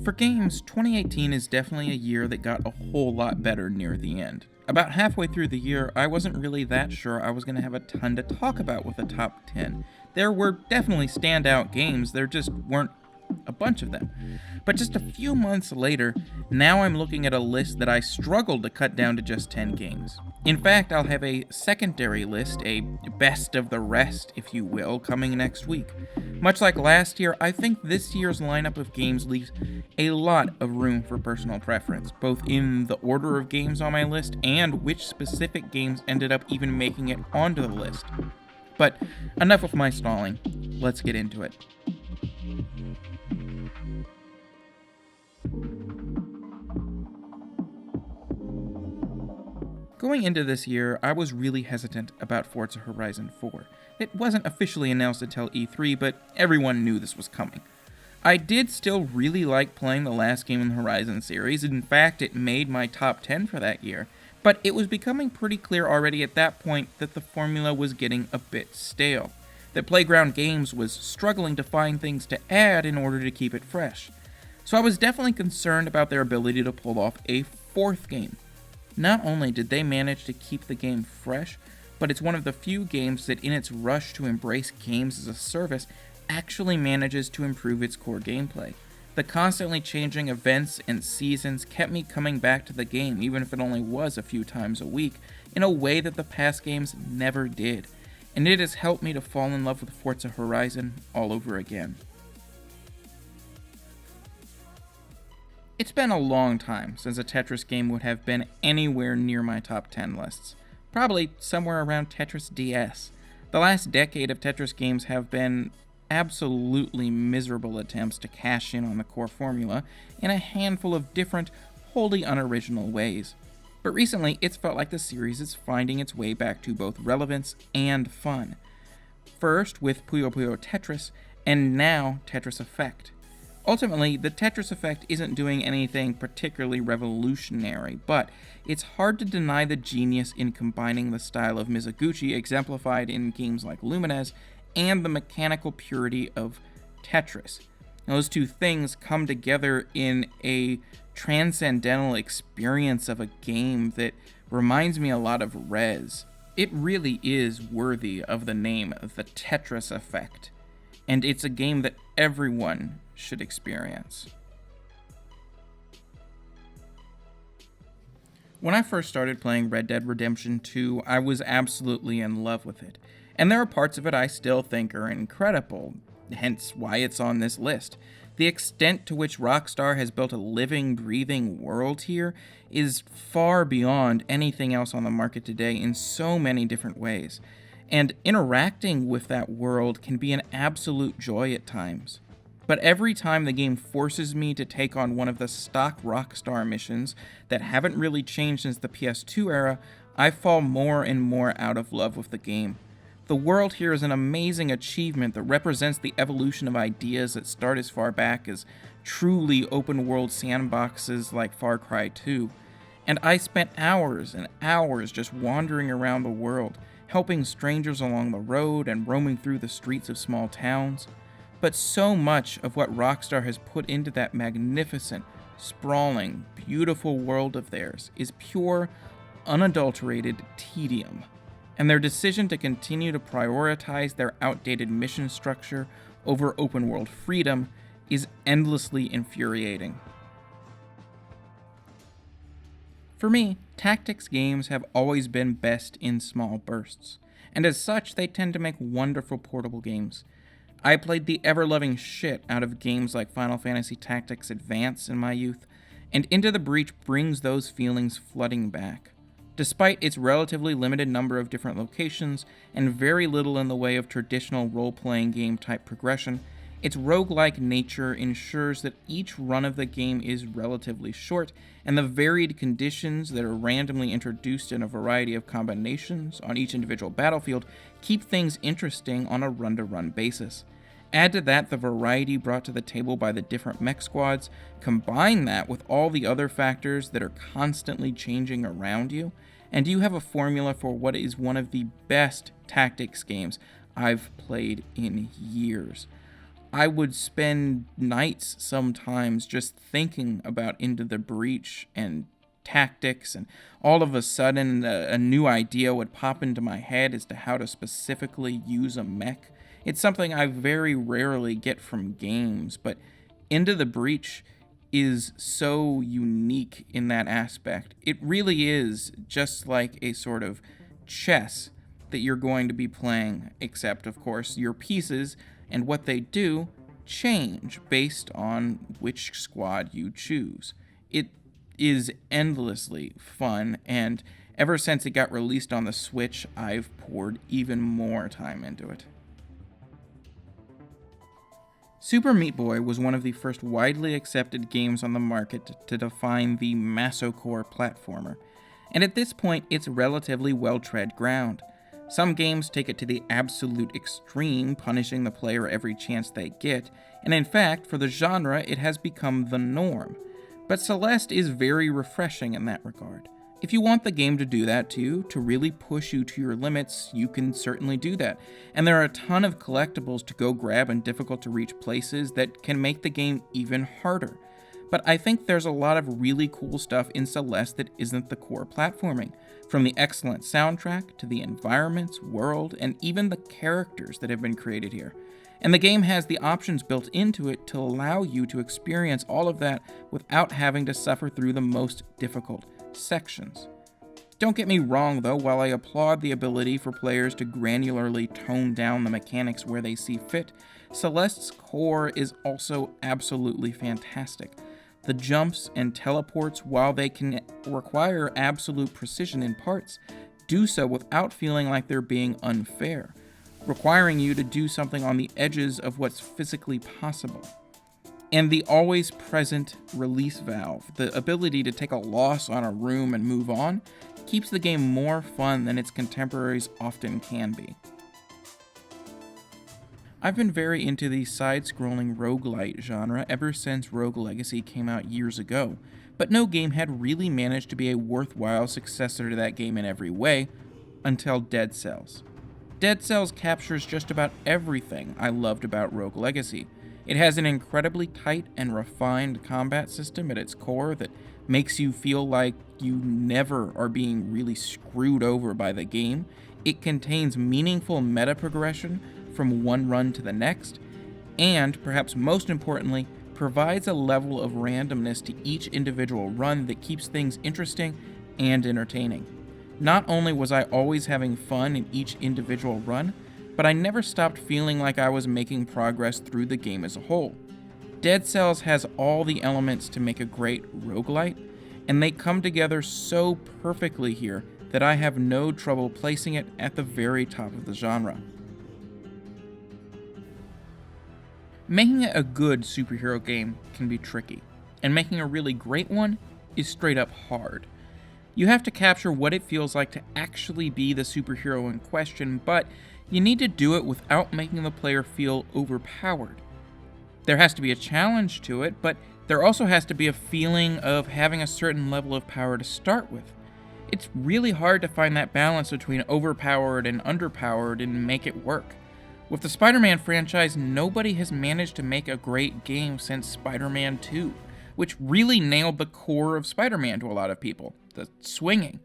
For games, 2018 is definitely a year that got a whole lot better near the end. About halfway through the year, I wasn't really that sure I was going to have a ton to talk about with a top 10. There were definitely standout games, there just weren't a bunch of them. But just a few months later, now I'm looking at a list that I struggled to cut down to just 10 games. In fact, I'll have a secondary list, a best of the rest, if you will, coming next week. Much like last year, I think this year's lineup of games leaves a lot of room for personal preference, both in the order of games on my list and which specific games ended up even making it onto the list. But enough of my stalling, let's get into it. Going into this year, I was really hesitant about Forza Horizon 4. It wasn't officially announced until E3, but everyone knew this was coming. I did still really like playing the last game in the Horizon series. In fact, it made my top 10 for that year. But it was becoming pretty clear already at that point that the formula was getting a bit stale. That Playground Games was struggling to find things to add in order to keep it fresh. So I was definitely concerned about their ability to pull off a fourth game. Not only did they manage to keep the game fresh, but it's one of the few games that in its rush to embrace games as a service actually manages to improve its core gameplay. The constantly changing events and seasons kept me coming back to the game, even if it only was a few times a week, in a way that the past games never did, and it has helped me to fall in love with Forza Horizon all over again. It's been a long time since a Tetris game would have been anywhere near my top 10 lists. Probably somewhere around Tetris DS. The last decade of Tetris games have been absolutely miserable attempts to cash in on the core formula in a handful of different, wholly unoriginal ways. But recently, it's felt like the series is finding its way back to both relevance and fun. First with Puyo Puyo Tetris, and now Tetris Effect. Ultimately, the Tetris Effect isn't doing anything particularly revolutionary, but it's hard to deny the genius in combining the style of Mizuguchi exemplified in games like Lumines and the mechanical purity of Tetris. Now, those two things come together in a transcendental experience of a game that reminds me a lot of Rez. It really is worthy of the name The Tetris Effect, and it's a game that everyone should experience. When I first started playing Red Dead Redemption 2, I was absolutely in love with it, and there are parts of it I still think are incredible, hence why it's on this list. The extent to which Rockstar has built a living, breathing world here is far beyond anything else on the market today in so many different ways, and interacting with that world can be an absolute joy at times. But every time the game forces me to take on one of the stock Rockstar missions that haven't really changed since the PS2 era, I fall more and more out of love with the game. The world here is an amazing achievement that represents the evolution of ideas that start as far back as truly open-world sandboxes like Far Cry 2. And I spent hours and hours just wandering around the world, helping strangers along the road and roaming through the streets of small towns. But so much of what Rockstar has put into that magnificent, sprawling, beautiful world of theirs is pure, unadulterated tedium, and their decision to continue to prioritize their outdated mission structure over open-world freedom is endlessly infuriating. For me, tactics games have always been best in small bursts, and as such, they tend to make wonderful portable games. I played the ever-loving shit out of games like Final Fantasy Tactics Advance in my youth, and Into the Breach brings those feelings flooding back. Despite its relatively limited number of different locations and very little in the way of traditional role-playing game type progression, its roguelike nature ensures that each run of the game is relatively short, and the varied conditions that are randomly introduced in a variety of combinations on each individual battlefield keep things interesting on a run-to-run basis. Add to that the variety brought to the table by the different mech squads, combine that with all the other factors that are constantly changing around you, and you have a formula for what is one of the best tactics games I've played in years. I would spend nights sometimes just thinking about Into the Breach and tactics, and all of a sudden a new idea would pop into my head as to how to specifically use a mech. It's something I very rarely get from games, but Into the Breach is so unique in that aspect. It really is just like a sort of chess that you're going to be playing, except, of course, your pieces and what they do change based on which squad you choose. It is endlessly fun, and ever since it got released on the Switch, I've poured even more time into it. Super Meat Boy was one of the first widely accepted games on the market to define the masocore platformer, and at this point it's relatively well-tread ground. Some games take it to the absolute extreme, punishing the player every chance they get, and in fact, for the genre, it has become the norm. But Celeste is very refreshing in that regard. If you want the game to do that too, to really push you to your limits, you can certainly do that. And there are a ton of collectibles to go grab in difficult to reach places that can make the game even harder. But I think there's a lot of really cool stuff in Celeste that isn't the core platforming. From the excellent soundtrack, to the environments, world, and even the characters that have been created here. And the game has the options built into it to allow you to experience all of that without having to suffer through the most difficult sections. Don't get me wrong though, while I applaud the ability for players to granularly tone down the mechanics where they see fit, Celeste's core is also absolutely fantastic. The jumps and teleports, while they can require absolute precision in parts, do so without feeling like they're being unfair, requiring you to do something on the edges of what's physically possible. And the always present release valve, the ability to take a loss on a room and move on, keeps the game more fun than its contemporaries often can be. I've been very into the side-scrolling roguelite genre ever since Rogue Legacy came out years ago, but no game had really managed to be a worthwhile successor to that game in every way, until Dead Cells. Dead Cells captures just about everything I loved about Rogue Legacy. It has an incredibly tight and refined combat system at its core that makes you feel like you never are being really screwed over by the game. It contains meaningful meta progression from one run to the next, and, perhaps most importantly, provides a level of randomness to each individual run that keeps things interesting and entertaining. Not only was I always having fun in each individual run, but I never stopped feeling like I was making progress through the game as a whole. Dead Cells has all the elements to make a great roguelite, and they come together so perfectly here that I have no trouble placing it at the very top of the genre. Making it a good superhero game can be tricky, and making a really great one is straight up hard. You have to capture what it feels like to actually be the superhero in question, but you need to do it without making the player feel overpowered. There has to be a challenge to it, but there also has to be a feeling of having a certain level of power to start with. It's really hard to find that balance between overpowered and underpowered and make it work. With the Spider-Man franchise, nobody has managed to make a great game since Spider-Man 2, which really nailed the core of Spider-Man to a lot of people, the swinging.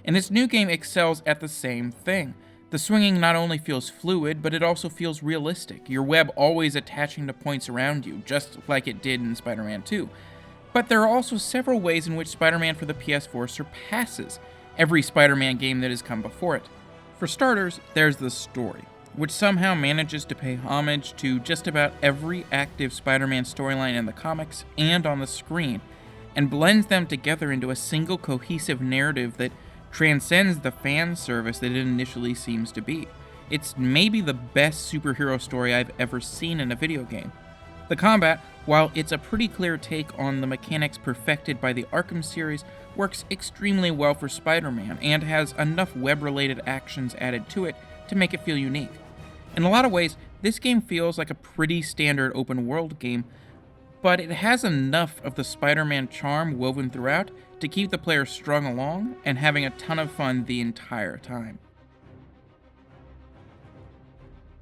And this new game excels at the same thing. The swinging not only feels fluid, but it also feels realistic, your web always attaching to points around you, just like it did in Spider-Man 2. But there are also several ways in which Spider-Man for the PS4 surpasses every Spider-Man game that has come before it. For starters, there's the story, which somehow manages to pay homage to just about every active Spider-Man storyline in the comics and on the screen, and blends them together into a single cohesive narrative that transcends the fan service that it initially seems to be. It's maybe the best superhero story I've ever seen in a video game. The combat, while it's a pretty clear take on the mechanics perfected by the Arkham series, works extremely well for Spider-Man and has enough web-related actions added to it to make it feel unique. In a lot of ways, this game feels like a pretty standard open-world game, but it has enough of the Spider-Man charm woven throughout to keep the player strung along and having a ton of fun the entire time.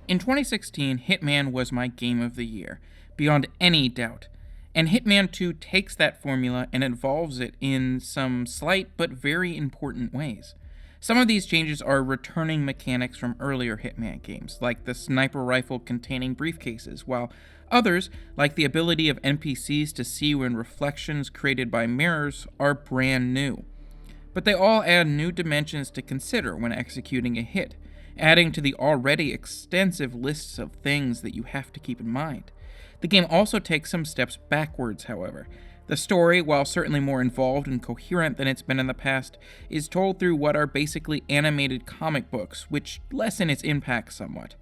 In 2016, Hitman was my game of the year, beyond any doubt. And Hitman 2 takes that formula and evolves it in some slight but very important ways. Some of these changes are returning mechanics from earlier Hitman games, like the sniper rifle containing briefcases, while others, like the ability of NPCs to see when reflections created by mirrors, are brand new. But they all add new dimensions to consider when executing a hit, adding to the already extensive lists of things that you have to keep in mind. The game also takes some steps backwards, however. The story, while certainly more involved and coherent than it's been in the past, is told through what are basically animated comic books, which lessen its impact somewhat.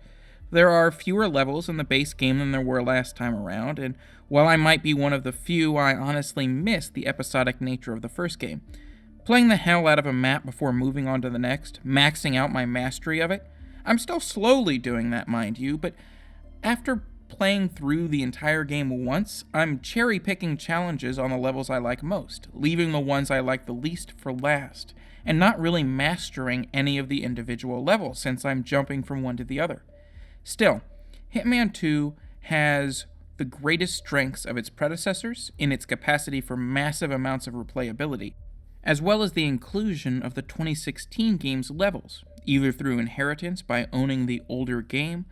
There are fewer levels in the base game than there were last time around, and while I might be one of the few, I honestly miss the episodic nature of the first game. Playing the hell out of a map before moving on to the next, maxing out my mastery of it, I'm still slowly doing that, mind you, but after playing through the entire game once, I'm cherry-picking challenges on the levels I like most, leaving the ones I like the least for last, and not really mastering any of the individual levels since I'm jumping from one to the other. Still, Hitman 2 has the greatest strengths of its predecessors in its capacity for massive amounts of replayability, as well as the inclusion of the 2016 game's levels, either through inheritance by owning the older game,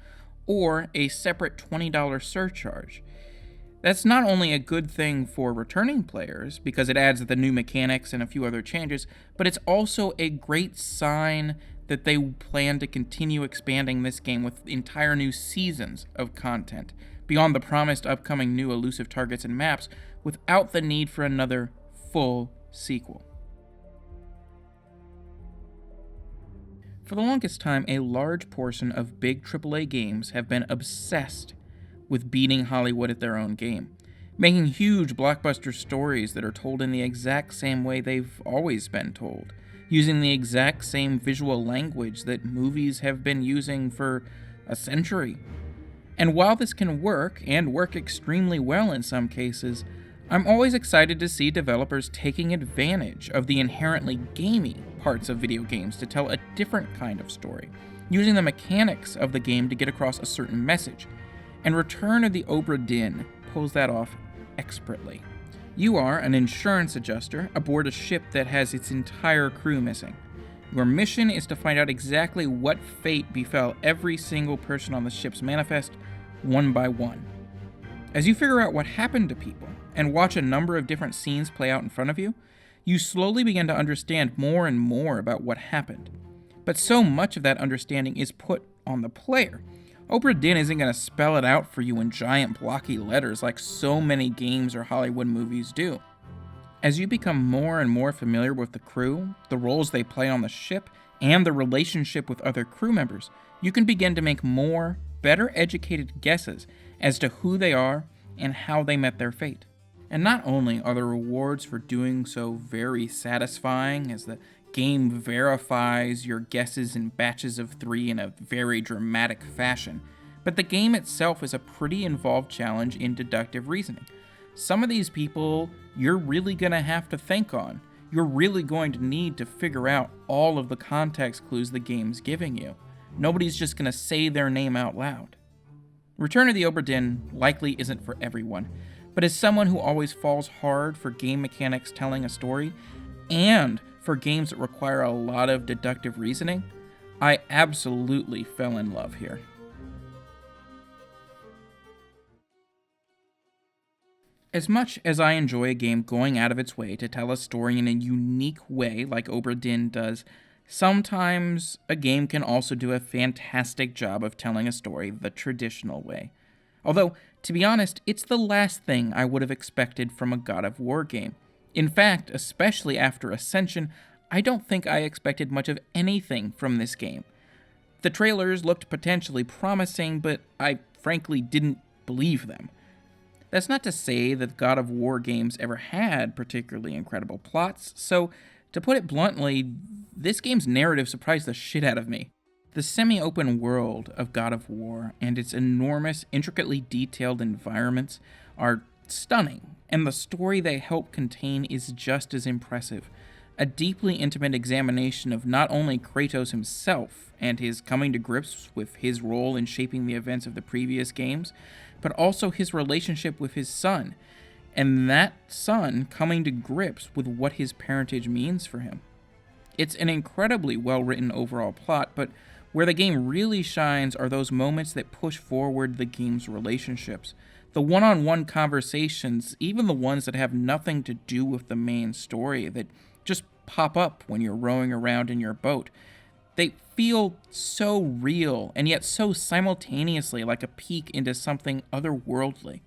or a separate $20 surcharge. That's not only a good thing for returning players, because it adds the new mechanics and a few other changes, but it's also a great sign that they plan to continue expanding this game with entire new seasons of content, beyond the promised upcoming new elusive targets and maps, without the need for another full sequel. For the longest time, a large portion of big AAA games have been obsessed with beating Hollywood at their own game, making huge blockbuster stories that are told in the exact same way they've always been told, using the exact same visual language that movies have been using for a century. And while this can work, and work extremely well in some cases, I'm always excited to see developers taking advantage of the inherently gamey parts of video games to tell a different kind of story, using the mechanics of the game to get across a certain message. And Return of the Obra Dinn pulls that off expertly. You are an insurance adjuster aboard a ship that has its entire crew missing. Your mission is to find out exactly what fate befell every single person on the ship's manifest, one by one. As you figure out what happened to people, and watch a number of different scenes play out in front of you, you slowly begin to understand more and more about what happened. But so much of that understanding is put on the player. Obra Dinn isn't going to spell it out for you in giant blocky letters like so many games or Hollywood movies do. As you become more and more familiar with the crew, the roles they play on the ship, and the relationship with other crew members, you can begin to make more, better educated guesses as to who they are and how they met their fate. And not only are the rewards for doing so very satisfying, as the game verifies your guesses in batches of 3 in a very dramatic fashion, but the game itself is a pretty involved challenge in deductive reasoning. Some of these people you're really going to have to think on. You're really going to need to figure out all of the context clues the game's giving you. Nobody's just going to say their name out loud. Return of the Obra Dinn likely isn't for everyone, but as someone who always falls hard for game mechanics telling a story, and for games that require a lot of deductive reasoning, I absolutely fell in love here. As much as I enjoy a game going out of its way to tell a story in a unique way like Obra Dinn does, sometimes a game can also do a fantastic job of telling a story the traditional way. Although, to be honest, it's the last thing I would have expected from a God of War game. In fact, especially after Ascension, I don't think I expected much of anything from this game. The trailers looked potentially promising, but I frankly didn't believe them. That's not to say that God of War games ever had particularly incredible plots, so to put it bluntly, this game's narrative surprised the shit out of me. The semi-open world of God of War and its enormous, intricately detailed environments are stunning, and the story they help contain is just as impressive. a deeply intimate examination of not only Kratos himself and his coming to grips with his role in shaping the events of the previous games, but also his relationship with his son, and that son coming to grips with what his parentage means for him. It's an incredibly well-written overall plot, but where the game really shines are those moments that push forward the game's relationships. The one-on-one conversations, even the ones that have nothing to do with the main story, that just pop up when you're rowing around in your boat. They feel so real, and yet so simultaneously like a peek into something otherworldly.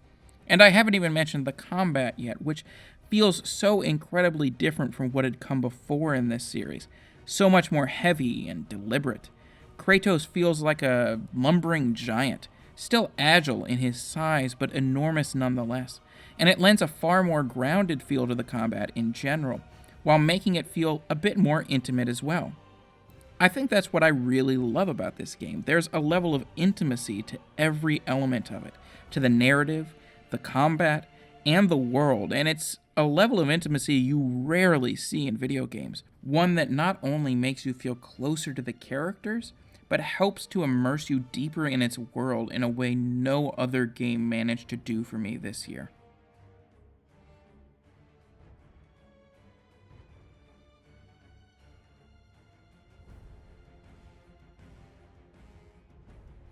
And I haven't even mentioned the combat yet, which feels so incredibly different from what had come before in this series. So much more heavy and deliberate. Kratos feels like a lumbering giant, still agile in his size, but enormous nonetheless. And it lends a far more grounded feel to the combat in general, while making it feel a bit more intimate as well. I think that's what I really love about this game. There's a level of intimacy to every element of it, to the narrative, the combat, and the world, and it's a level of intimacy you rarely see in video games. One that not only makes you feel closer to the characters, but helps to immerse you deeper in its world in a way no other game managed to do for me this year.